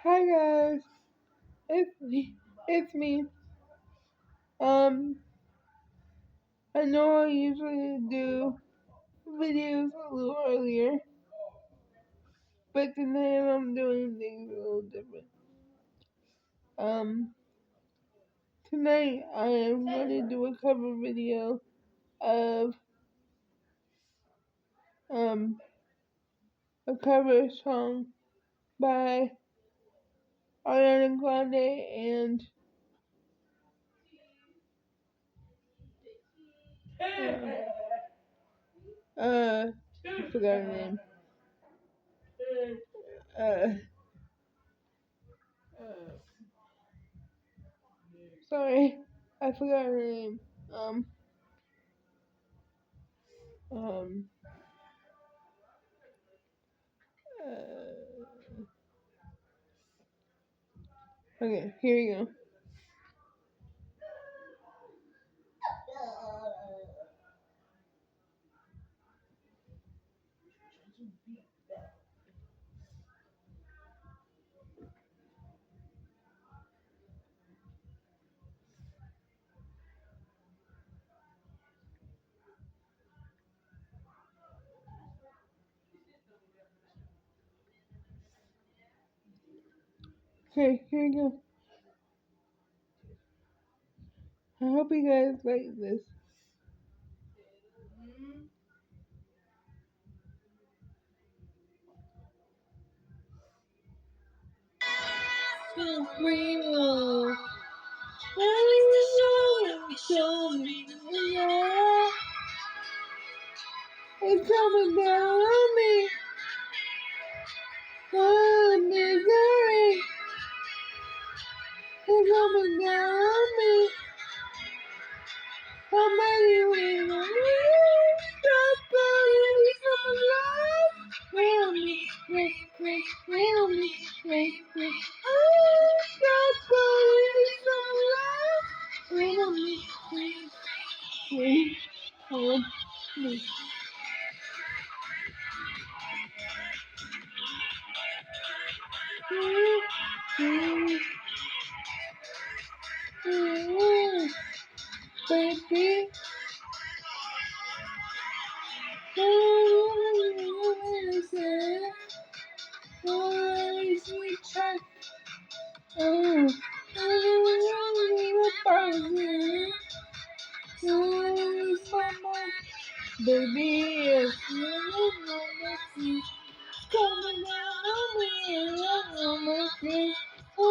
Hi guys, it's me. Um, I know I usually do videos a little earlier, but tonight I'm doing things a little different. Um, Tonight I am going to do a cover video of a cover song by Ariana Grande and I forgot her name. Sorry, I forgot her name. Um, okay, here we go. Okay, here we go. I hope you guys like this. It's coming down on me. Oh, misery. It's coming down on me. Somebody wait on me. Somebody come alive. Wait on me. Wait on me. Wait. Oh, somebody come alive. Wait on me. Wait on me. Baby, sweet child. Baby, if you know me, coming down on me, on my face. Oh,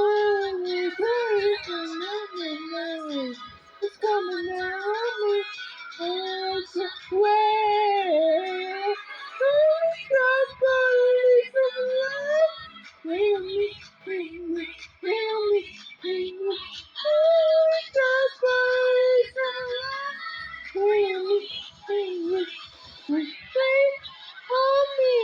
it's coming down on me. It's way. Wait on me, wait on me, wait on me, wait on me. Wait on me, wait on me.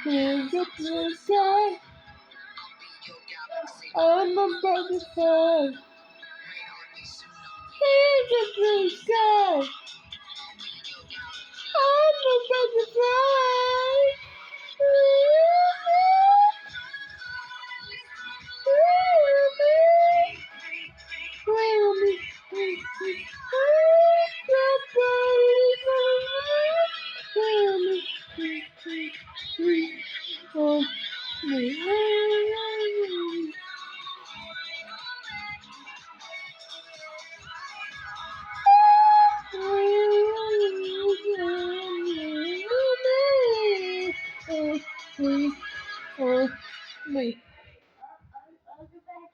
Hands up to the sky, I'm about to fly. Hands up to the sky, I'm about to fly. Wait on me, wait on me, wait on me.